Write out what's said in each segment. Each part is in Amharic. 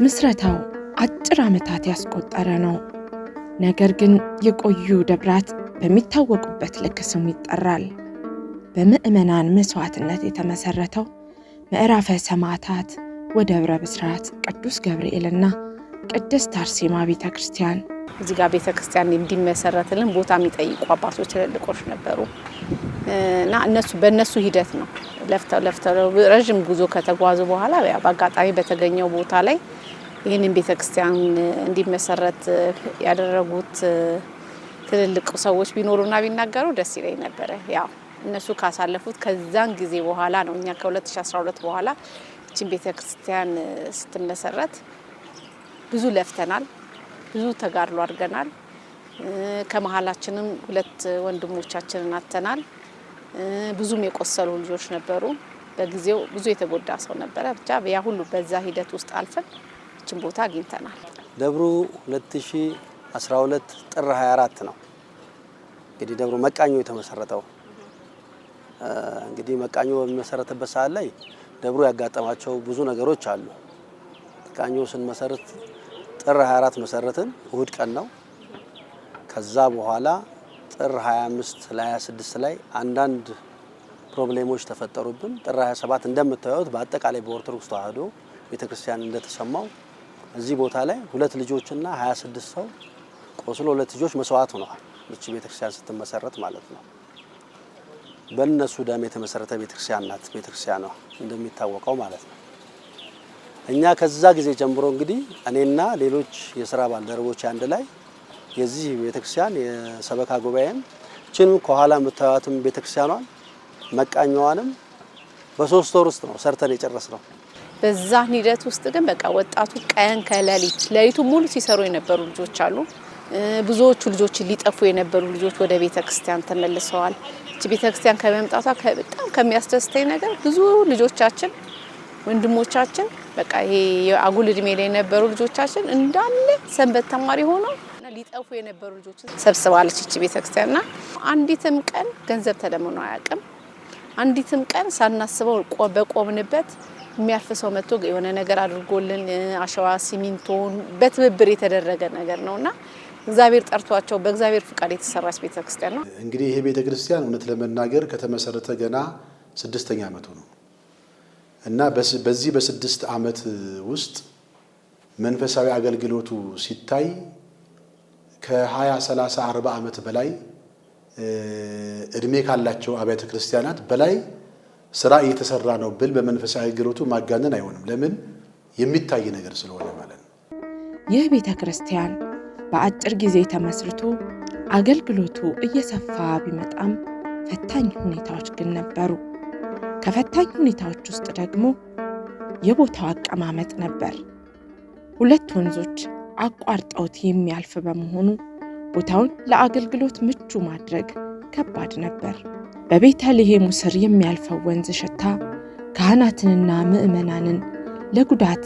ምስረታው አጭር ዓመታት ያስቆጠረ ነው። ነገር ግን የቆዩ ደብራት በሚታወቁበት ልክ ስሙ ይጠራል። በምእመናን መስዋዕትነት የተመሰረተው ምዕራፈ ሰማዕታት ወደብረ ብስራት ቅዱስ ገብርኤልና ቅድስት አርሴማ ቤተክርስቲያን እዚህ ጋር ቤተክርስቲያን እንዲመሰረትልን ቦታ የሚጠይቁ አባቶች ትልልቆች ነበሩ እና በእነሱ ሂደት ነው ለፍተው ረጅም ጉዞ ከተጓዙ በኋላ በአጋጣሚ በተገኘው ቦታ ላይ ይህንን ቤተክርስቲያን እንዲመሰረት ያደረጉት ትልልቅ ሰዎች ቢኖሩና ቢናገሩ ደስ ይለኝ ነበር። ያው እነሱ ካሳለፉት ከዛን ጊዜ በኋላ ነው እኛ ከ2012 በኋላ እቺን ቤተክርስቲያን ስትመሰረት ብዙ ለፍተናል፣ ብዙ ተጋድሎ አድርገናል። ከመሃላችንም ሁለት ወንድሞቻችንን አጥተናል። ብዙም የቆሰሉ ልጆች ነበሩ። በጊዜው ብዙ የተጎዳ ሰው ነበረ። ብቻ ያ ሁሉ በዛ ሂደት ውስጥ አልፈን እቺን ቦታ አግኝተናል። ደብሩ 2012 ጥር 24 ነው እንግዲህ ደብሩ መቃኞ የተመሰረተው። እንግዲህ መቃኞ በሚመሰረተበት ሰዓት ላይ ደብሩ ያጋጠማቸው ብዙ ነገሮች አሉ። መቃኞ ስንመሰረት ጥር 24 መሰረትን፣ እሁድ ቀን ነው። ከዛ በኋላ ጥር 25 ለ26 ላይ አንዳንድ ፕሮብሌሞች ተፈጠሩብን። ጥር 27 እንደምታዩት በአጠቃላይ በኦርቶዶክስ ተዋህዶ ቤተክርስቲያን እንደተሰማው እዚህ ቦታ ላይ 2 ልጆችና 26 ሰው ቆስሎ 2 ልጆች መስዋዕት ሆነዋል። እቺ ቤተክርስቲያን ስትመሰረት ማለት ነው። በእነሱ ደም የተመሰረተ ቤተክርስቲያን ናት ቤተክርስቲያኗ እንደሚታወቀው ማለት ነው። እኛ ከዛ ጊዜ ጀምሮ እንግዲህ እኔና ሌሎች የሥራ ባልደረቦች አንድ ላይ የዚህ ቤተክርስቲያን የሰበካ ጉባኤም እቺንም ከኋላ የምታዩትም ቤተክርስቲያኗን መቃኛዋንም በ3 ወር ውስጥ ነው ሰርተን የጨረስነው። በዛ ሂደት ውስጥ ግን በቃ ወጣቱ ቀን ከሌሊቱ ሙሉ ሲሰሩ የነበሩ ልጆች አሉ። ብዙዎቹ ልጆች ሊጠፉ የነበሩ ልጆች ወደ ቤተክርስቲያን ተመልሰዋል። እቺ ቤተክርስቲያን ከመምጣቷ በጣም ከሚያስደስተኝ ነገር ብዙ ልጆቻችን ወንድሞቻችን በቃ ይሄ የአጉል እድሜ ላይ የነበሩ ልጆቻችን እንዳለ ሰንበት ተማሪ ሆነው ሊጠፉ የነበሩ ልጆች ሰብስባለች እቺ ቤተክርስቲያንና አንዲትም ቀን ገንዘብ ተለምኖ አያውቅም። አንዲትም ቀን ሳናስበው በቆምንበት የሚያልፍ ሰው መጥቶ የሆነ ነገር አድርጎልን አሸዋ ሲሚንቶን በትብብር የተደረገ ነገር ነውና እግዚአብሔር ጠርቷቸው በእግዚአብሔር ፍቃድ የተሰራች ቤተክርስቲያን ነው። እንግዲህ ይሄ ቤተክርስቲያን እውነት ለመናገር ከተመሰረተ ገና 6ኛ ዓመቱ ነው እና በዚህ በ6 ዓመት ውስጥ መንፈሳዊ አገልግሎቱ ሲታይ ከ20 30 40 ዓመት በላይ እድሜ ካላቸው አብያተ ክርስቲያናት በላይ ስራ እየተሰራ ነው ብል በመንፈሳዊ አገልግሎቱ ማጋነን አይሆንም። ለምን የሚታይ ነገር ስለሆነ ማለት ነው። ይህ ቤተክርስቲያን በአጭር ጊዜ ተመስርቶ አገልግሎቱ እየሰፋ ቢመጣም ፈታኝ ሁኔታዎች ግን ነበሩ። ከፈታኝ ሁኔታዎች ውስጥ ደግሞ የቦታው አቀማመጥ ነበር። 2 ወንዞች አቋርጠውት የሚያልፍ በመሆኑ ቦታውን ለአገልግሎት ምቹ ማድረግ ከባድ ነበር። በቤተልሔሙ ስር የሚያልፈው ወንዝ ሽታ ካህናትንና ምእመናንን ለጉዳት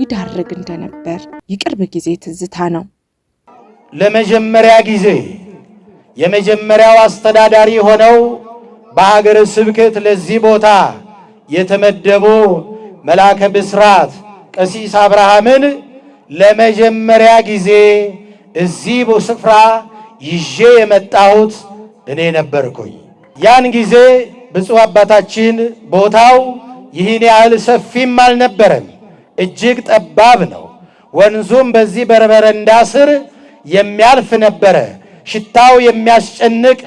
ይዳርግ እንደነበር የቅርብ ጊዜ ትዝታ ነው። ለመጀመሪያ ጊዜ የመጀመሪያው አስተዳዳሪ ሆነው በሀገረ ስብከት ለዚህ ቦታ የተመደቡ መልአከ ብስራት ቀሲስ አብርሃምን ለመጀመሪያ ጊዜ እዚህ ስፍራ ይዤ የመጣሁት እኔ ነበርኩኝ። ያን ጊዜ ብፁዕ አባታችን ቦታው ይህን ያህል ሰፊም አልነበረም፣ እጅግ ጠባብ ነው። ወንዙም በዚህ በረንዳ ስር የሚያልፍ ነበረ። ሽታው የሚያስጨንቅ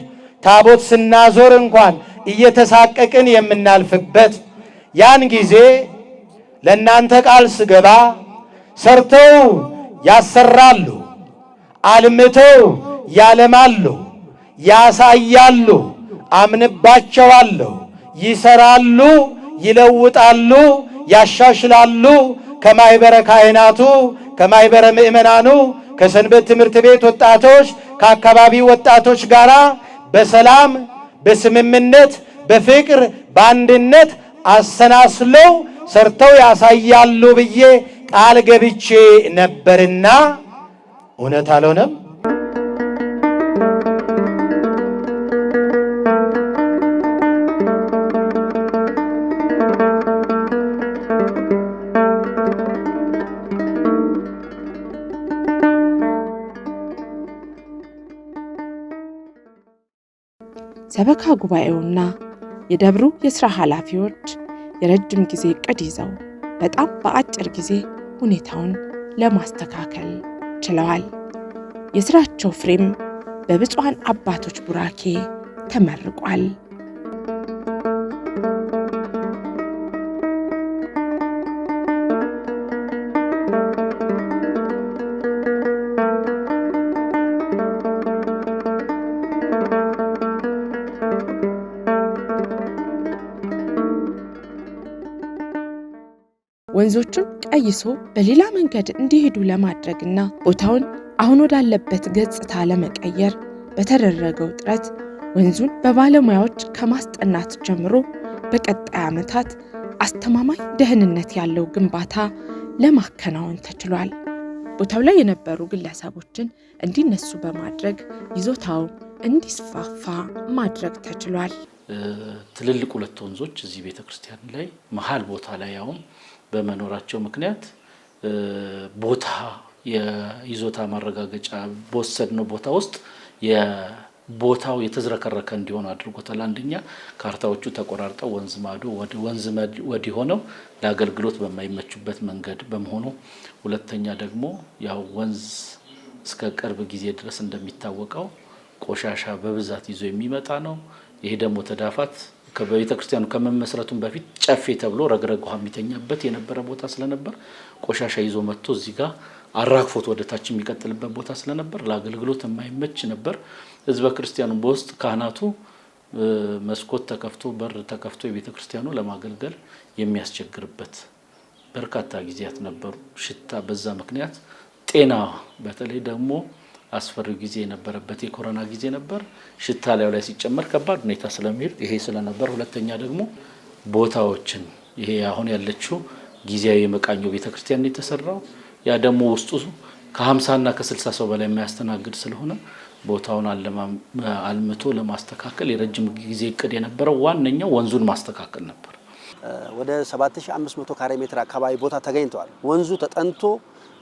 ታቦት ስናዞር እንኳን እየተሳቀቅን የምናልፍበት። ያን ጊዜ ለእናንተ ቃል ስገባ ሰርተው ያሰራሉ፣ አልምተው ያለማሉ፣ ያሳያሉ፣ አምንባቸዋለሁ፣ ይሰራሉ፣ ይለውጣሉ፣ ያሻሽላሉ። ከማይበረ ካህናቱ ከማይበረ ምእመናኑ ከሰንበት ትምህርት ቤት ወጣቶች ከአካባቢ ወጣቶች ጋራ በሰላም በስምምነት በፍቅር በአንድነት አሰናስለው ሰርተው ያሳያሉ ብዬ ቃል ገብቼ ነበርና እውነት አልሆነም። ሰበካ ጉባኤውና የደብሩ የሥራ ኃላፊዎች የረጅም ጊዜ ዕቅድ ይዘው በጣም በአጭር ጊዜ ሁኔታውን ለማስተካከል ችለዋል። የሥራቸው ፍሬም በብፁዓን አባቶች ቡራኬ ተመርቋል። ወንዞቹን ቀይሶ በሌላ መንገድ እንዲሄዱ ለማድረግና ቦታውን አሁን ወዳለበት ገጽታ ለመቀየር በተደረገው ጥረት ወንዙን በባለሙያዎች ከማስጠናት ጀምሮ በቀጣይ ዓመታት አስተማማኝ ደህንነት ያለው ግንባታ ለማከናወን ተችሏል። ቦታው ላይ የነበሩ ግለሰቦችን እንዲነሱ በማድረግ ይዞታው እንዲስፋፋ ማድረግ ተችሏል። ትልልቅ ሁለት ወንዞች እዚህ ቤተክርስቲያን ላይ መሃል ቦታ ላይ ያውም በመኖራቸው ምክንያት ቦታ የይዞታ ማረጋገጫ በወሰድነው ቦታ ውስጥ የቦታው የተዝረከረከ እንዲሆን አድርጎታል። አንደኛ ካርታዎቹ ተቆራርጠው ወንዝ ማዶ ወንዝ ወዲህ ሆነው ለአገልግሎት በማይመቹበት መንገድ በመሆኑ፣ ሁለተኛ ደግሞ ያው ወንዝ እስከ ቅርብ ጊዜ ድረስ እንደሚታወቀው ቆሻሻ በብዛት ይዞ የሚመጣ ነው። ይሄ ደግሞ ተዳፋት በቤተ ክርስቲያኑ ከመመስረቱም በፊት ጨፌ ተብሎ ረግረግ ውሃ የሚተኛበት የነበረ ቦታ ስለነበር ቆሻሻ ይዞ መጥቶ እዚህ ጋር አራግፎት ወደ ታች የሚቀጥልበት ቦታ ስለነበር ለአገልግሎት የማይመች ነበር። ህዝበ ክርስቲያኑ በውስጥ ካህናቱ መስኮት ተከፍቶ በር ተከፍቶ የቤተ ክርስቲያኑ ለማገልገል የሚያስቸግርበት በርካታ ጊዜያት ነበሩ። ሽታ በዛ ምክንያት ጤና በተለይ ደግሞ አስፈሪ ጊዜ የነበረበት የኮሮና ጊዜ ነበር። ሽታ ላይ ሲጨመር ከባድ ሁኔታ ስለሚሄድ ይሄ ስለነበር፣ ሁለተኛ ደግሞ ቦታዎችን ይሄ አሁን ያለችው ጊዜያዊ የመቃኞ ቤተክርስቲያን የተሰራው ያ ደግሞ ውስጡ ከ50 እና ከ60 ሰው በላይ የማያስተናግድ ስለሆነ ቦታውን አልምቶ ለማስተካከል የረጅም ጊዜ እቅድ የነበረው ዋነኛው ወንዙን ማስተካከል ነበር። ወደ 7500 ካሬ ሜትር አካባቢ ቦታ ተገኝቷል። ወንዙ ተጠንቶ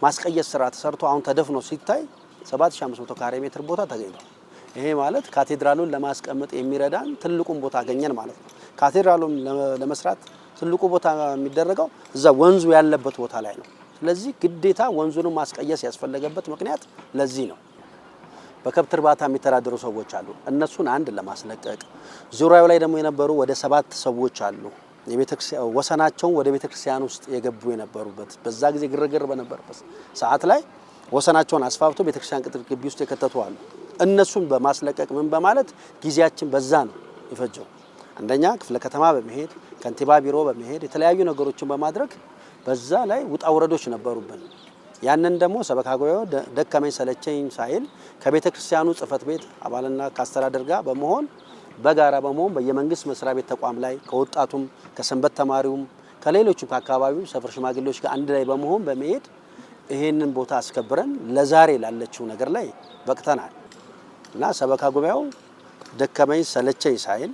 ማስቀየስ ስራ ተሰርቶ አሁን ተደፍኖ ሲታይ 7500 ካሬ ሜትር ቦታ ተገኝቷል። ይሄ ማለት ካቴድራሉን ለማስቀመጥ የሚረዳን ትልቁን ቦታ አገኘን ማለት ነው። ካቴድራሉን ለመስራት ትልቁ ቦታ የሚደረገው እዛ ወንዙ ያለበት ቦታ ላይ ነው። ስለዚህ ግዴታ ወንዙን ማስቀየስ ያስፈልገበት ምክንያት ለዚህ ነው። በከብት እርባታ የሚተዳደሩ ሰዎች አሉ። እነሱን አንድ ለማስለቀቅ ዙሪያው ላይ ደግሞ የነበሩ ወደ 7 ሰዎች አሉ። የቤተክርስቲያን ወሰናቸውን ወደ ቤተክርስቲያን ውስጥ የገቡ የነበሩበት በዛ ጊዜ ግርግር በነበረበት ሰዓት ላይ ወሰናቸውን አስፋፍቶ ቤተክርስቲያን ቅጥር ግቢ ውስጥ የከተቱ አሉ። እነሱን በማስለቀቅ ምን በማለት ጊዜያችን በዛ ነው የፈጀው። አንደኛ ክፍለ ከተማ በመሄድ ከንቲባ ቢሮ በመሄድ የተለያዩ ነገሮችን በማድረግ በዛ ላይ ውጣ ውረዶች ነበሩብን። ያንን ደግሞ ሰበካ ጉባኤው ደከመኝ ሰለቸኝ ሳይል ከቤተክርስቲያኑ ጽሕፈት ቤት አባልና ከአስተዳደር ጋር በመሆን በጋራ በመሆን በየመንግስት መስሪያ ቤት ተቋም ላይ ከወጣቱም ከሰንበት ተማሪውም ከሌሎችም ከአካባቢው ሰፈር ሽማግሌዎች ጋር አንድ ላይ በመሆን በመሄድ ይሄንን ቦታ አስከብረን ለዛሬ ላለችው ነገር ላይ በቅተናል እና ሰበካ ጉባኤው ደከመኝ ሰለቸኝ ሳይል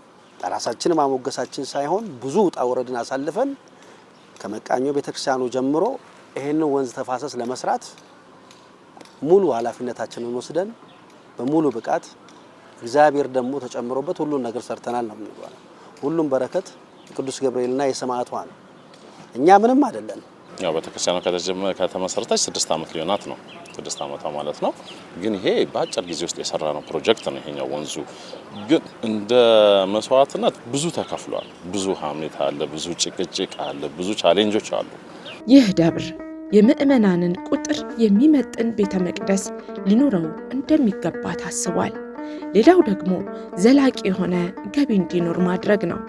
ራሳችን ማሞገሳችን ሳይሆን ብዙ ውጣ ውረድን አሳልፈን ከመቃኞ ቤተክርስቲያኑ ጀምሮ ይሄንን ወንዝ ተፋሰስ ለመስራት ሙሉ ኃላፊነታችንን ወስደን በሙሉ ብቃት እግዚአብሔር ደግሞ ተጨምሮበት ሁሉን ነገር ሰርተናል ነው የምንለው። ሁሉም በረከት ቅዱስ ገብርኤልና የሰማዕቷ ነው። እኛ ምንም አይደለም። ያው ቤተክርስቲያኑ ከተመሰረተች 6 ዓመት ሊሆናት ነው። 6 ዓመቷ ማለት ነው። ግን ይሄ በአጭር ጊዜ ውስጥ የሰራ ነው ፕሮጀክት ነው። ይሄኛው ወንዙ ግን እንደ መስዋዕትነት ብዙ ተከፍሏል። ብዙ ሀሜት አለ፣ ብዙ ጭቅጭቅ አለ፣ ብዙ ቻሌንጆች አሉ። ይህ ደብር የምዕመናንን ቁጥር የሚመጥን ቤተ መቅደስ ሊኖረው እንደሚገባ ታስቧል። ሌላው ደግሞ ዘላቂ የሆነ ገቢ እንዲኖር ማድረግ ነው።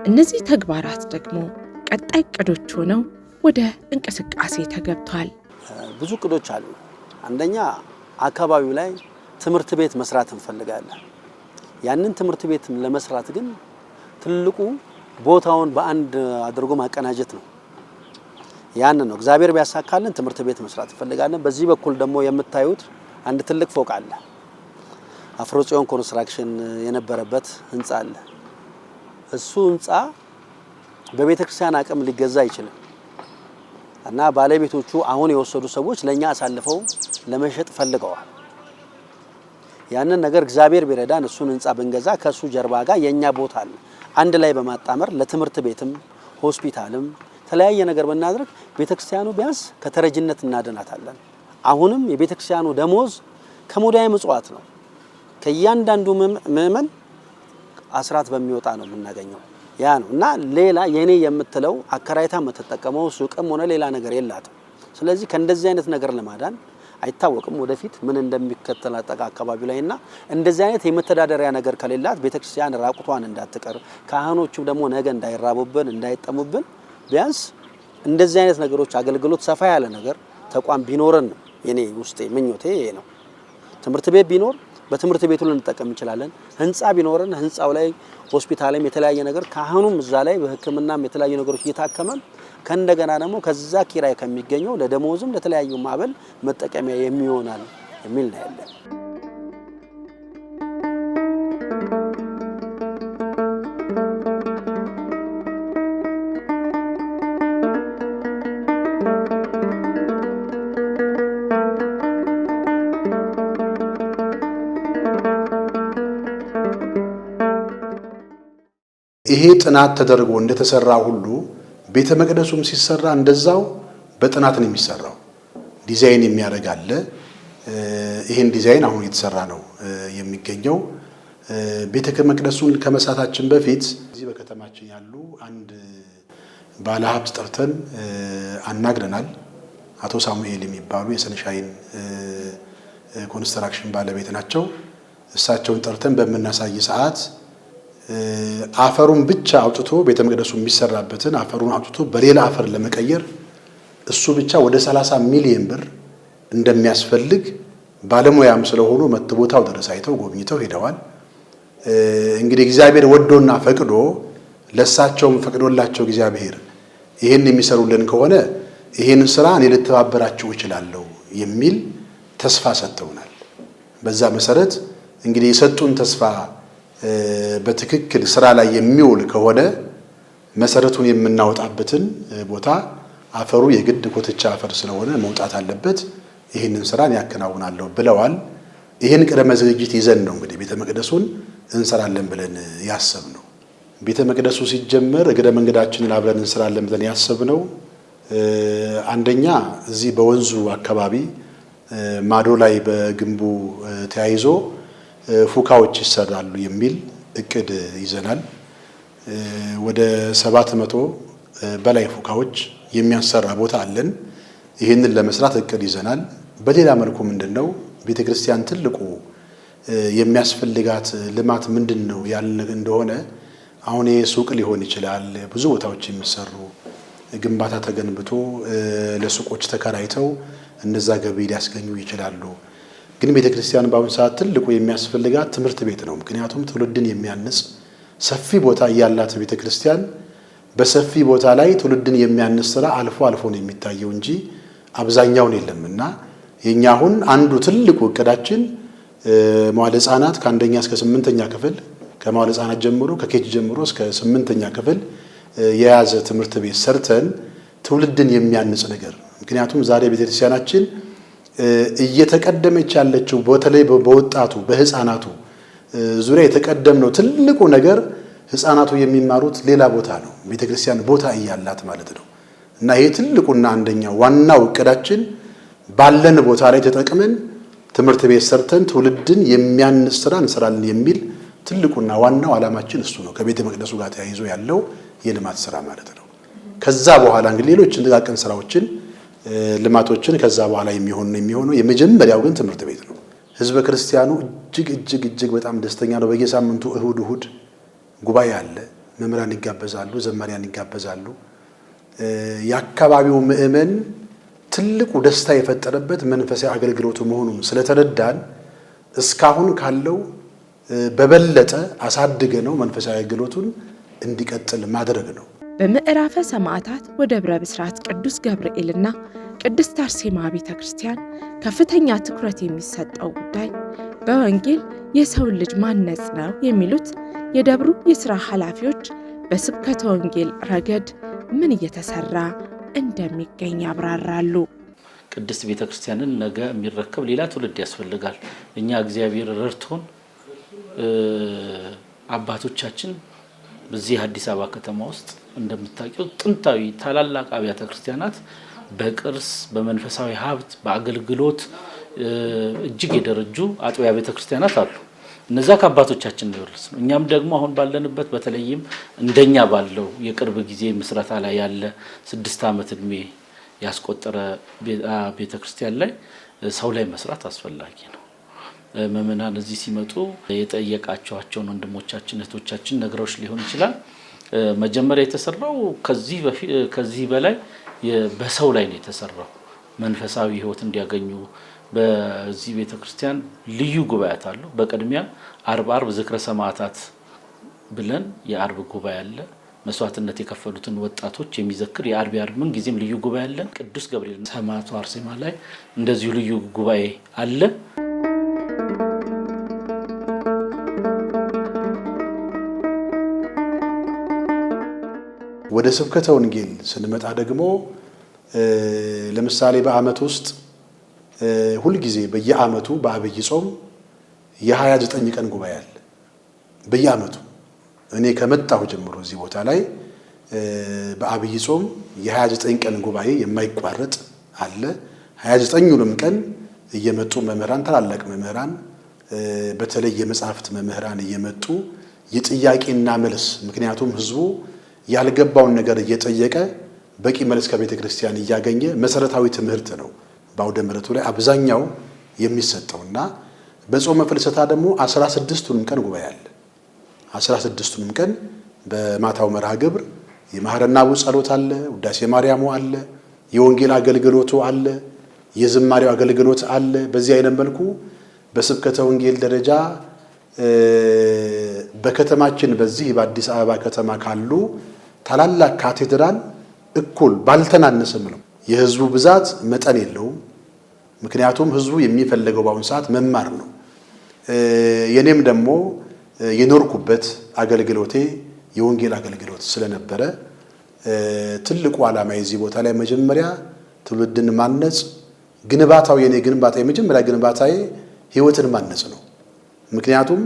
እነዚህ ተግባራት ደግሞ ቀጣይ እቅዶች ሆነው ወደ እንቅስቃሴ ተገብቷል። ብዙ እቅዶች አሉ። አንደኛ አካባቢው ላይ ትምህርት ቤት መስራት እንፈልጋለን። ያንን ትምህርት ቤት ለመስራት ግን ትልቁ ቦታውን በአንድ አድርጎ ማቀናጀት ነው። ያን ነው እግዚአብሔር ቢያሳካልን ትምህርት ቤት መስራት እንፈልጋለን። በዚህ በኩል ደግሞ የምታዩት አንድ ትልቅ ፎቅ አለ። አፍሮጽዮን ኮንስትራክሽን የነበረበት ህንጻ አለ። እሱ ህንጻ በቤተክርስቲያን አቅም ሊገዛ አይችልም እና ባለቤቶቹ አሁን የወሰዱ ሰዎች ለኛ አሳልፈው ለመሸጥ ፈልገዋል። ያንን ነገር እግዚአብሔር ቢረዳን እሱን ህንጻ ብንገዛ ከሱ ጀርባ ጋር የኛ ቦታ አለ አንድ ላይ በማጣመር ለትምህርት ቤትም ሆስፒታልም ተለያየ ነገር ብናደርግ ቤተክርስቲያኑ ቢያንስ ከተረጅነት እናድናታለን። አሁንም የቤተክርስቲያኑ ደሞዝ ከሙዳየ ምጽዋት ነው። ከእያንዳንዱ ምእመን አስራት በሚወጣ ነው የምናገኘው ያ ነው እና ሌላ የኔ የምትለው አከራይታ የምትጠቀመው ሱቅም ሆነ ሌላ ነገር የላትም። ስለዚህ ከእንደዚህ አይነት ነገር ለማዳን አይታወቅም ወደፊት ምን እንደሚከተል አካባቢው ላይና እንደዚህ አይነት የመተዳደሪያ ነገር ከሌላት ቤተክርስቲያን ራቁቷን እንዳትቀር ካህኖቹ ደግሞ ነገ እንዳይራቡብን እንዳይጠሙብን ቢያንስ እንደዚህ አይነት ነገሮች አገልግሎት ሰፋ ያለ ነገር ተቋም ቢኖረን ነው የኔ ውስጤ ምኞቴ ይሄ ነው። ትምህርት ቤት ቢኖር በትምህርት ቤቱ ልንጠቀም እንችላለን። ህንጻ ቢኖረን ህንጻው ላይ ሆስፒታልም የተለያየ ነገር ካህኑም እዛ ላይ በህክምናም የተለያዩ ነገሮች እየታከመን ከእንደገና ደግሞ ከዛ ኪራይ ከሚገኘው ለደሞዝም ለተለያዩ ማበል መጠቀሚያ የሚሆናል የሚል ነው ያለው። ይሄ ጥናት ተደርጎ እንደተሰራ ሁሉ ቤተ መቅደሱም ሲሰራ እንደዛው በጥናት ነው የሚሰራው። ዲዛይን የሚያደርግ አለ። ይሄን ዲዛይን አሁን የተሰራ ነው የሚገኘው። ቤተ መቅደሱን ከመሳታችን በፊት እዚህ በከተማችን ያሉ አንድ ባለሀብት ጠርተን አናግረናል። አቶ ሳሙኤል የሚባሉ የሰንሻይን ኮንስትራክሽን ባለቤት ናቸው። እሳቸውን ጠርተን በመናሳይ ሰዓት አፈሩን ብቻ አውጥቶ ቤተ መቅደሱ የሚሰራበትን አፈሩን አውጥቶ በሌላ አፈር ለመቀየር እሱ ብቻ ወደ 30 ሚሊዮን ብር እንደሚያስፈልግ ባለሙያም ስለሆኑ መጥቦታው ድረስ አይተው ጎብኝተው ሄደዋል። እንግዲህ እግዚአብሔር ወዶና ፈቅዶ ለሳቸውም ፈቅዶላቸው እግዚአብሔር ይሄን የሚሰሩልን ከሆነ ይሄን ስራ እኔ ልተባበራችሁ እችላለሁ የሚል ተስፋ ሰጥተውናል። በዛ መሰረት እንግዲህ የሰጡን ተስፋ በትክክል ስራ ላይ የሚውል ከሆነ መሰረቱን የምናወጣበትን ቦታ አፈሩ የግድ ኮትቻ አፈር ስለሆነ መውጣት አለበት። ይሄንን ስራን ያከናውናለሁ ብለዋል። ይሄን ቅድመ ዝግጅት ይዘን ነው እንግዲህ ቤተ መቅደሱን እንሰራለን ብለን ያሰብነው። ቤተ መቅደሱ ሲጀመር እግረ መንገዳችንን አብረን እንሰራለን ብለን ያሰብነው አንደኛ እዚህ በወንዙ አካባቢ ማዶ ላይ በግንቡ ተያይዞ ፉካዎች ይሰራሉ የሚል እቅድ ይዘናል። ወደ 700 በላይ ፉካዎች የሚያሰራ ቦታ አለን። ይህንን ለመስራት እቅድ ይዘናል። በሌላ መልኩ ምንድነው ቤተክርስቲያን ትልቁ የሚያስፈልጋት ልማት ምንድነው ያልን እንደሆነ አሁን ሱቅ ሊሆን ይችላል። ብዙ ቦታዎች የሚሰሩ ግንባታ ተገንብቶ ለሱቆች ተከራይተው እነዛ ገቢ ሊያስገኙ ይችላሉ። ግን ቤተክርስቲያን በአሁኑ ሰዓት ትልቁ የሚያስፈልጋት ትምህርት ቤት ነው። ምክንያቱም ትውልድን የሚያንጽ ሰፊ ቦታ ያላት ቤተክርስቲያን በሰፊ ቦታ ላይ ትውልድን የሚያንጽ ስራ አልፎ አልፎ ነው የሚታየው እንጂ አብዛኛውን የለምና የኛ አሁን አንዱ ትልቁ እቅዳችን መዋዕለ ሕፃናት ከአንደኛ እስከ 8ኛ ክፍል ከመዋዕለ ሕፃናት ጀምሮ ከኬጂ ጀምሮ እስከ 8ኛ ክፍል የያዘ ትምህርት ቤት ሰርተን ትውልድን የሚያንጽ ነገር ምክንያቱም ዛሬ ቤተክርስቲያናችን እየተቀደመች ያለችው በተለይ በወጣቱ በህፃናቱ ዙሪያ የተቀደምነው ትልቁ ነገር ህፃናቱ የሚማሩት ሌላ ቦታ ነው። ቤተክርስቲያን ቦታ እያላት ማለት ነው። እና ይሄ ትልቁና አንደኛው ዋናው እቅዳችን ባለን ቦታ ላይ ተጠቅመን ትምህርት ቤት ሰርተን ትውልድን የሚያንጽ ስራ እንሰራለን የሚል ትልቁና ዋናው ዓላማችን እሱ ነው። ከቤተ መቅደሱ ጋር ተያይዞ ያለው የልማት ስራ ማለት ነው። ከዛ በኋላ እንግዲህ ሌሎች ጥቃቅን ስራዎችን ልማቶችን ከዛ በኋላ የሚሆነው የመጀመሪያው ግን ትምህርት ቤት ነው። ህዝበ ክርስቲያኑ እጅግ በጣም ደስተኛ ነው። በየሳምንቱ እሁድ ጉባኤ አለ። መምህራን ይጋበዛሉ፣ ዘማሪያን ይጋበዛሉ። የአካባቢው ምእመን ትልቁ ደስታ የፈጠረበት መንፈሳዊ አገልግሎቱ መሆኑን ስለተረዳን እስካሁን ካለው በበለጠ አሳድገ ነው መንፈሳዊ አገልግሎቱን እንዲቀጥል ማድረግ ነው። በምዕራፈ ሰማዕታት ወደብረ ብስራት ቅዱስ ገብርኤልና ቅድስት አርሴማ ቤተክርስቲያን ከፍተኛ ትኩረት የሚሰጠው ጉዳይ በወንጌል የሰው ልጅ ማነጽ ነው የሚሉት የደብሩ የሥራ ኃላፊዎች በስብከተ ወንጌል ረገድ ምን እየተሰራ እንደሚገኝ ያብራራሉ። ቅድስት ቤተክርስቲያንን ነገ የሚረከብ ሌላ ትውልድ ያስፈልጋል። እኛ እግዚአብሔር ረድቶን አባቶቻችን በዚህ አዲስ አበባ ከተማ ውስጥ እንደምታውቁት ጥንታዊ ታላላቅ አብያተ ክርስቲያናት በቅርስ በመንፈሳዊ ሀብት በአገልግሎት እጅግ የደረጁ አጥቢያ ቤተክርስቲያናት አሉ። እነዛ ከአባቶቻችን ነው የወረስነው። እኛም ደግሞ አሁን ባለንበት በተለይም እንደኛ ባለው የቅርብ ጊዜ ምስረታ ላይ ያለ 6 ዓመት እድሜ ያስቆጠረ ቤተክርስቲያን ላይ ሰው ላይ መስራት አስፈላጊ ነው። ምእመናን እዚህ ሲመጡ የጠየቃቸዋቸውን ወንድሞቻችን እህቶቻችን ነግረውሽ ሊሆን ይችላል። መጀመሪያ የተሰራው ከዚህ በላይ በሰው ላይ ነው የተሰራው። መንፈሳዊ ህይወት እንዲያገኙ በዚህ ቤተክርስቲያን ልዩ ጉባኤያት አሉ። በቅድሚያ አርብ ዝክረ ሰማዕታት ብለን የአርብ ጉባኤ አለ። መስዋዕትነት የከፈሉትን ወጣቶች የሚዘክር የአርብ ምን ጊዜም ልዩ ጉባኤ አለ። ቅዱስ ገብርኤል ሰማዕቱ አርሴማ ላይ እንደዚሁ ልዩ ጉባኤ አለ። ወደ ስብከተ ወንጌል ስንመጣ ደግሞ ለምሳሌ በአመት ውስጥ ሁሉ ጊዜ በየአመቱ በአብይ ጾም የ29 ቀን ጉባኤ አለ። በየአመቱ እኔ ከመጣሁ ጀምሮ እዚህ ቦታ ላይ በአብይ ጾም የ29 ቀን ጉባኤ የማይቋረጥ አለ። 29ኙንም ቀን እየመጡ መምህራን ታላላቅ መምህራን በተለይ የመጻሕፍት መምህራን እየመጡ የጥያቄና መልስ ምክንያቱም ህዝቡ ያልገባውን ነገር እየጠየቀ በቂ መልስ ከቤተ ክርስቲያን እያገኘ መሰረታዊ ትምህርት ነው በአውደ ምሕረቱ ላይ አብዛኛው የሚሰጠውና በጾመ ፍልሰታ ደግሞ 16ቱንም ቀን ጉባኤ አለ። 16ቱንም ቀን በማታው መርሃ ግብር የማህረና አቡ ጸሎት አለ፣ ውዳሴ ማርያሙ አለ፣ የወንጌል አገልግሎቱ አለ፣ የዝማሬው አገልግሎት አለ። በዚህ አይነት መልኩ በስብከተ ወንጌል ደረጃ በከተማችን በዚህ በአዲስ አበባ ከተማ ካሉ ታላላቅ ካቴድራል እኩል ባልተናነሰም ነው። የህዝቡ ብዛት መጠን የለውም። ምክንያቱም ህዝቡ የሚፈልገው በአሁኑ ሰዓት መማር ነው። የኔም ደግሞ የኖርኩበት አገልግሎቴ የወንጌል አገልግሎት ስለነበረ ትልቁ ዓላማ የዚህ ቦታ ላይ መጀመሪያ ትውልድን ማነጽ ግንባታው የኔ ግንባታ የመጀመሪያ ግንባታዬ ህይወትን ማነጽ ነው። ምክንያቱም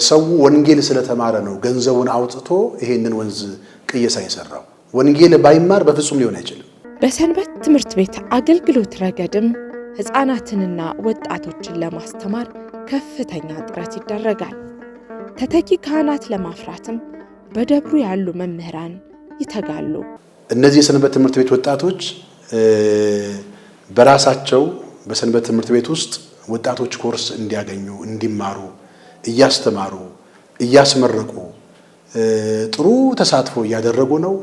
ሰው ወንጌል ስለተማረ ነው ገንዘቡን አውጥቶ ይሄንን ወንዝ ቅየሳ የሰራው። ወንጌል ባይማር በፍጹም ሊሆን አይችልም። በሰንበት ትምህርት ቤት አገልግሎት ረገድም ህፃናትንና ወጣቶችን ለማስተማር ከፍተኛ ጥረት ይደረጋል። ተተኪ ካህናት ለማፍራትም በደብሩ ያሉ መምህራን ይተጋሉ። እነዚህ የሰንበት ትምህርት ቤት ወጣቶች በራሳቸው በሰንበት ትምህርት ቤት ውስጥ ወጣቶች ኮርስ እንዲያገኙ እንዲማሩ እያስተማሩ እያስመረቁ ጥሩ ተሳትፎ እያደረጉ ነው።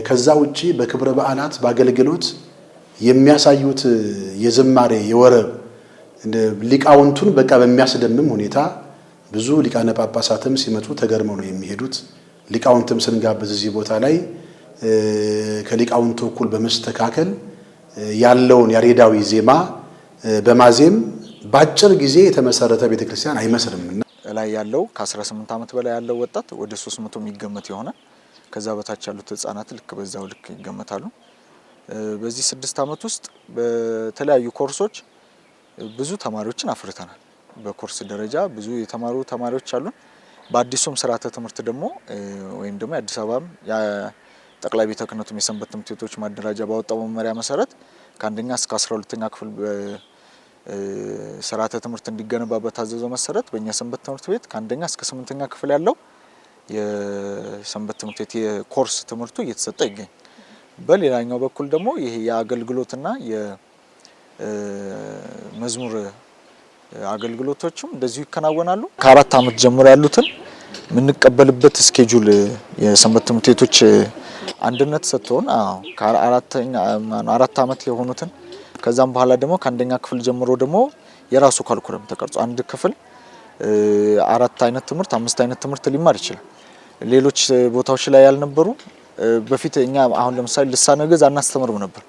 ከዛ ውጪ በክብረ በዓላት በአገልግሎት የሚያሳዩት የዝማሬ የወረብ ሊቃውንቱን በቃ በሚያስደምም ሁኔታ ብዙ ሊቃነ ጳጳሳትም ሲመጡ ተገርመው ነው የሚሄዱት። ሊቃውንትም ስንጋብዝ እዚህ ቦታ ላይ ከሊቃውንቱ እኩል በመስተካከል ያለውን ያሬዳዊ ዜማ በማዜም ባጭር ጊዜ የተመሰረተ ቤተክርስቲያን አይመስልምና ላይ ያለው ከ18 ዓመት በላይ ያለው ወጣት ወደ 300 የሚገመት የሆነ ከዛ በታች ያሉት ህፃናት ልክ በዛው ልክ ይገመታሉ። በዚህ 6 ዓመት ውስጥ በተለያዩ ኮርሶች ብዙ ተማሪዎችን አፍርተናል። በኮርስ ደረጃ ብዙ የተማሩ ተማሪዎች አሉ። በአዲሱም ስርዓተ ትምህርት ደግሞ ወይም ደግሞ የአዲስ አበባም የጠቅላይ ቤተ ክህነቱም የሰንበት ትምህርት ቤቶች ማደራጃ ባወጣው መመሪያ መሰረት ከአንደኛ እስከ 12ኛ ክፍል ስርዓተ ትምህርት እንዲገነባ በታዘዘው መሰረት በእኛ ሰንበት ትምህርት ቤት ከአንደኛ እስከ 8ኛ ክፍል ያለው የሰንበት ትምህርት ቤት የኮርስ ትምህርቱ እየተሰጠ ይገኛል። በሌላኛው በኩል ደግሞ ይሄ የአገልግሎትና የመዝሙር አገልግሎቶችም እንደዚሁ ይከናወናሉ። ከ4 ዓመት ጀምሮ ያሉትን የምንቀበልበት ስኬጁል የሰንበት ትምህርት ቤቶች አንድነት ሰጥቶን ከ4 ዓመት የሆኑትን ከዛም በኋላ ደግሞ ከአንደኛ ክፍል ጀምሮ ደግሞ የራሱ ካልኩለም ተቀርጾ አንድ ክፍል 4 አይነት ትምህርት 5 አይነት ትምህርት ሊማር ይችላል። ሌሎች ቦታዎች ላይ ያልነበሩ በፊት እኛ አሁን ለምሳሌ ልሳነ ግዕዝ አናስተምርም ነበር።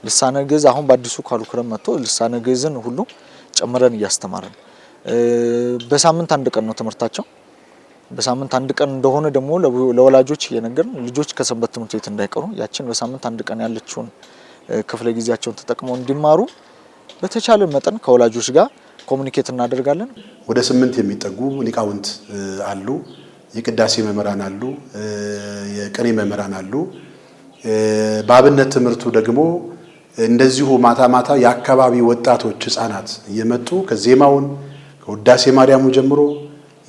ልሳነ ግዕዝ አሁን በአዲሱ ካልኩለም መጥቶ ልሳነ ግዕዝን ሁሉ ጨምረን እያስተማረን በሳምንት አንድ ቀን ነው ትምህርታቸው። በሳምንት አንድ ቀን እንደሆነ ደግሞ ለወላጆች የነገርን ልጆች ከሰንበት ትምህርት ቤት እንዳይቀሩ ያችን በሳምንት አንድ ቀን ያለችውን ክፍለ ጊዜያቸውን ተጠቅመው እንዲማሩ በተቻለ መጠን ከወላጆች ጋር ኮሙኒኬት እናደርጋለን። ወደ 8 የሚጠጉ ሊቃውንት አሉ። የቅዳሴ መምህራን አሉ፣ የቅኔ መምህራን አሉ። በአብነት ትምህርቱ ደግሞ እንደዚሁ ማታ ማታ የአካባቢ ወጣቶች ህፃናት እየመጡ ከዜማውን ከውዳሴ ማርያሙ ጀምሮ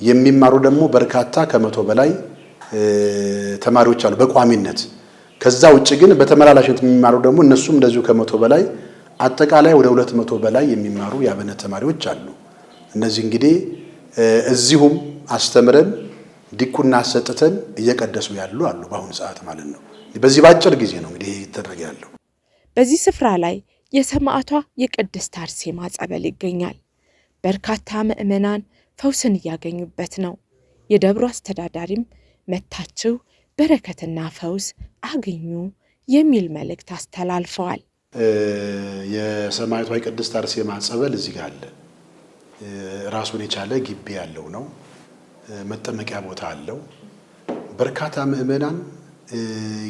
የሚማሩ ደግሞ በርካታ ከ100 በላይ ተማሪዎች አሉ በቋሚነት። ከዛ ውጭ ግን በተመላላሽነት የሚማሩ ደግሞ እነሱም እንደዚሁ ከ100 በላይ አጠቃላይ ወደ 200 በላይ የሚማሩ የአብነት ተማሪዎች አሉ። እነዚህ እንግዲህ እዚሁም አስተምረን ዲቁና ሰጥተን እየቀደሱ ያሉ አሉ በአሁኑ ሰዓት ማለት ነው። በዚህ ባጭር ጊዜ ነው እንግዲህ እየተደረገ ያለው። በዚህ ስፍራ ላይ የሰማዕቷ የቅድስት አርሴማ ጸበል ይገኛል። በርካታ ምዕመናን ፈውስን እያገኙበት ነው። የደብሩ አስተዳዳሪም መታችሁ በረከትና ፈውስ አገኙ የሚል መልእክት አስተላልፈዋል። የሰማዕቷ የቅድስት አርሴማ ጸበል እዚህ ጋር አለ። ራሱን የቻለ ግቢ ያለው ነው። መጠመቂያ ቦታ አለው። በርካታ ምዕመናን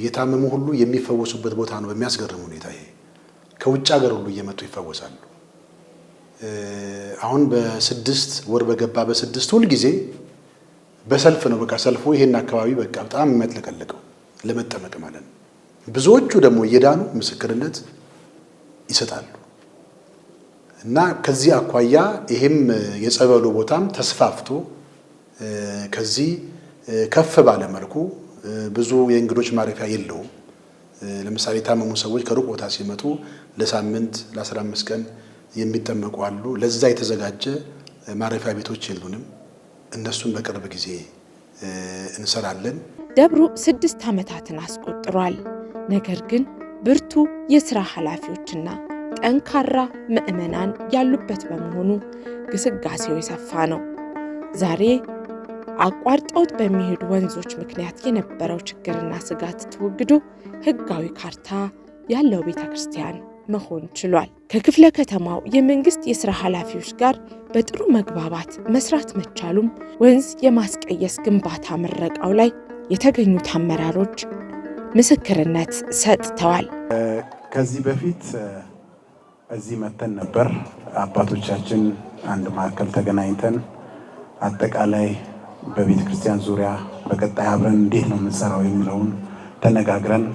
የታመሙ ሁሉ የሚፈወሱበት ቦታ ነው። በሚያስገርም ሁኔታ ይሄ ከውጭ ሀገር ሁሉ እየመጡ ይፈወሳሉ። አሁን በ6 ወር በገባ በ6 ሁል ጊዜ በሰልፍ ነው። በቃ ሰልፉ ይሄን አካባቢ በቃ በጣም የሚያጥለቀልቀው ለመጠመቅ ማለት ነው። ብዙዎቹ ደግሞ እየዳኑ ምስክርነት ይሰጣሉ። እና ከዚህ አኳያ ይሄም የጸበሉ ቦታም ተስፋፍቶ ከዚህ ከፍ ባለ መልኩ ብዙ የእንግዶች ማረፊያ የለውም። ለምሳሌ የታመሙ ሰዎች ከሩቅ ቦታ ሲመጡ ለሳምንት ለ15 ቀን የሚጠመቁ አሉ። ለዛ የተዘጋጀ ማረፊያ ቤቶች የሉንም። እነሱን በቅርብ ጊዜ እንሰራለን። ደብሩ 6 ዓመታትን አስቆጥሯል። ነገር ግን ብርቱ የሥራ ኃላፊዎችና ጠንካራ ምዕመናን ያሉበት በመሆኑ ግስጋሴው የሰፋ ነው። ዛሬ አቋርጠውት በሚሄዱ ወንዞች ምክንያት የነበረው ችግርና ስጋት ተወግዶ ሕጋዊ ካርታ ያለው ቤተ ክርስቲያን መሆን ችሏል። ከክፍለ ከተማው የመንግስት የሥራ ኃላፊዎች ጋር በጥሩ መግባባት መስራት መቻሉም ወንዝ የማስቀየስ ግንባታ ምረቃው ላይ የተገኙት አመራሮች ምስክርነት ሰጥተዋል። ከዚህ በፊት እዚህ መተን ነበር። አባቶቻችን አንድ ማዕከል ተገናኝተን አጠቃላይ በቤተ ክርስቲያን ዙሪያ በቀጣይ አብረን እንዴት ነው የምንሰራው የሚለውን ተነጋግረን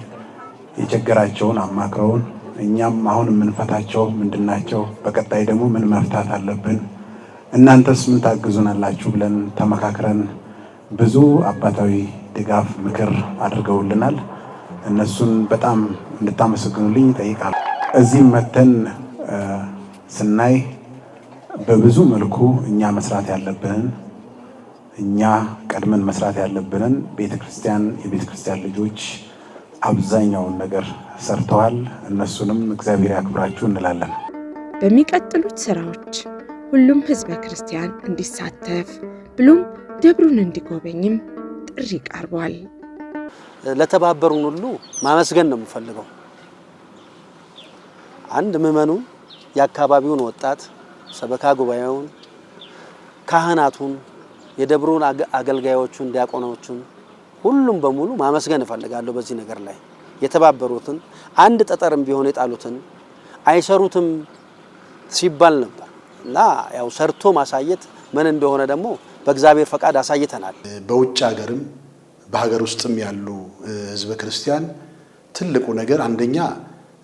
የቸገራቸውን አማክረውን እኛም አሁን የምንፈታቸው ምንድናቸው፣ በቀጣይ ደግሞ ምን መፍታት አለብን፣ እናንተስ ምን ታግዙናላችሁ ብለን ተመካክረን ብዙ አባታዊ ድጋፍ ምክር አድርገውልናል። እነሱን በጣም እንድታመሰግኑልኝ ይጠይቃል። እዚህም መተን ስናይ በብዙ መልኩ እኛ መስራት ያለብንን እኛ ቀድመን መስራት ያለብንን ቤተክርስቲያን የቤተ ክርስቲያን ልጆች አብዛኛውን ነገር ሰርተዋል። እነሱንም እግዚአብሔር ያክብራችሁ እንላለን። በሚቀጥሉት ስራዎች ሁሉም ህዝበ ክርስቲያን እንዲሳተፍ ብሎም ደብሩን እንዲጎበኝም ጥሪ ቀርቧል። ለተባበሩን ሁሉ ማመስገን ነው የምፈልገው። አንድ ምዕመኑን፣ የአካባቢውን ወጣት፣ ሰበካ ጉባኤውን፣ ካህናቱን፣ የደብሩን አገልጋዮቹን፣ ዲያቆኖቹን ሁሉም በሙሉ ማመስገን እፈልጋለሁ። በዚህ ነገር ላይ የተባበሩትን አንድ ጠጠርም ቢሆን የጣሉትን አይሰሩትም ሲባል ነበር እና ያው ሰርቶ ማሳየት ምን እንደሆነ ደግሞ በእግዚአብሔር ፈቃድ አሳይተናል። በውጭ ሀገርም በሀገር ውስጥም ያሉ ህዝበ ክርስቲያን ትልቁ ነገር አንደኛ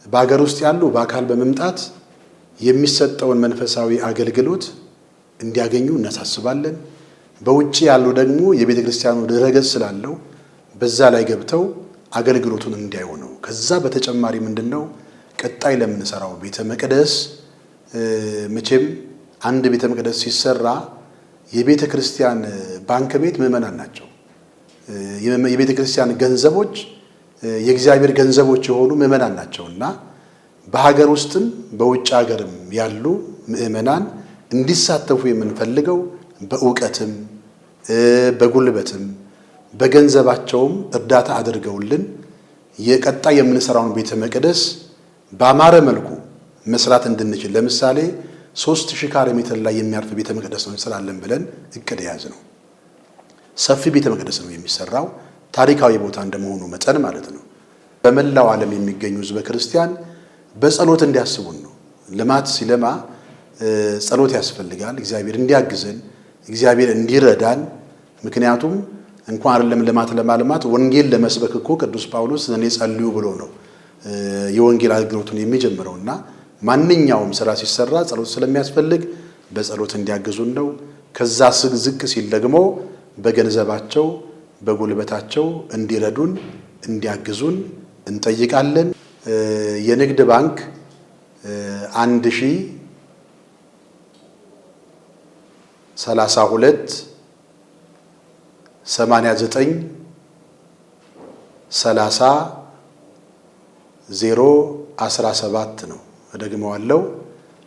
በሀገር ውስጥ ያሉ በአካል በመምጣት የሚሰጠውን መንፈሳዊ አገልግሎት እንዲያገኙ እናሳስባለን። በውጭ ያሉ ደግሞ የቤተ ክርስቲያኑ ድረገጽ ስላለው በዛ ላይ ገብተው አገልግሎቱን እንዲያዩ ነው። ከዛ በተጨማሪ ምንድነው ቀጣይ ለምንሰራው ቤተ መቅደስ መቼም አንድ ቤተ መቅደስ ሲሰራ የቤተ ክርስቲያን ባንክ ቤት ምዕመናን ናቸው። የቤተ ክርስቲያን ገንዘቦች የእግዚአብሔር ገንዘቦች የሆኑ ምዕመናን ናቸውና በሀገር ውስጥም በውጭ ሀገርም ያሉ ምዕመናን እንዲሳተፉ የምንፈልገው በእውቀትም በጉልበትም በገንዘባቸውም እርዳታ አድርገውልን የቀጣይ የምንሰራውን ቤተ መቅደስ በአማረ መልኩ መስራት እንድንችል ለምሳሌ 3000 ካሬ ሜትር ላይ የሚያርፍ ቤተ መቅደስ ነው እንሰራለን ብለን እቅድ ያዝ ነው። ሰፊ ቤተ መቅደስ ነው የሚሰራው፣ ታሪካዊ ቦታ እንደመሆኑ መጠን ማለት ነው። በመላው ዓለም የሚገኙ ህዝበ ክርስቲያን በጸሎት እንዲያስቡን ነው። ልማት ሲለማ ጸሎት ያስፈልጋል። እግዚአብሔር እንዲያግዘን፣ እግዚአብሔር እንዲረዳን። ምክንያቱም እንኳን አይደለም ልማት ለማልማት ወንጌል ለመስበክ እኮ ቅዱስ ጳውሎስ እኔ ጸልዩ ብሎ ነው የወንጌል አገልግሎቱን የሚጀምረውና ማንኛውም ስራ ሲሰራ ጸሎት ስለሚያስፈልግ በጸሎት እንዲያግዙን ነው። ከዛ ዝቅ ሲል ደግሞ በገንዘባቸው በጉልበታቸው እንዲረዱን እንዲያግዙን እንጠይቃለን። የንግድ ባንክ 1032 89 30 017 ነው። እደግመዋለሁ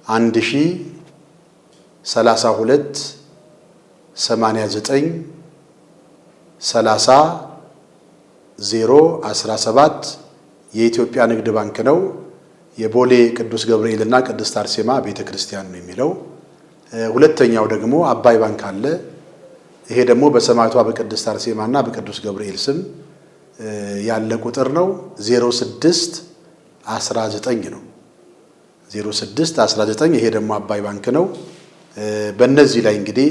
1032 89 30 017 የኢትዮጵያ ንግድ ባንክ ነው። የቦሌ ቅዱስ ገብርኤልና ቅድስት አርሴማ ቤተክርስቲያን ነው የሚለው። ሁለተኛው ደግሞ አባይ ባንክ አለ። ይሄ ደግሞ በሰማዕቷ በቅድስት አርሴማና በቅዱስ ገብርኤል ስም ያለ ቁጥር ነው። 06 19 ነው። 06 19 ይሄ ደግሞ አባይ ባንክ ነው። በእነዚህ ላይ እንግዲህ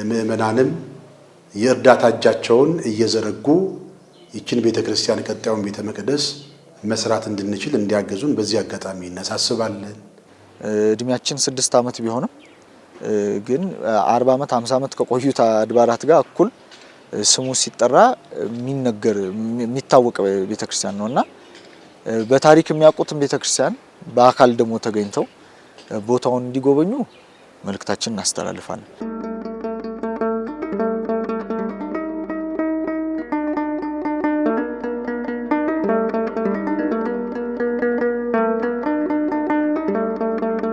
ምእመናንም የእርዳታ እጃቸውን እየዘረጉ ይችን ቤተክርስቲያን ቀጣዩን ቤተ መቅደስ መስራት እንድንችል እንዲያገዙን በዚህ አጋጣሚ እናሳስባለን። እድሜያችን 6 ዓመት ቢሆንም ግን 40 ዓመት 50 ዓመት ከቆዩት አድባራት ጋር እኩል ስሙ ሲጠራ የሚነገር የሚታወቅ ቤተክርስቲያን ነውና በታሪክ የሚያውቁትን ቤተክርስቲያን በአካል ደግሞ ተገኝተው ቦታውን እንዲጎበኙ መልእክታችንን እናስተላልፋለን።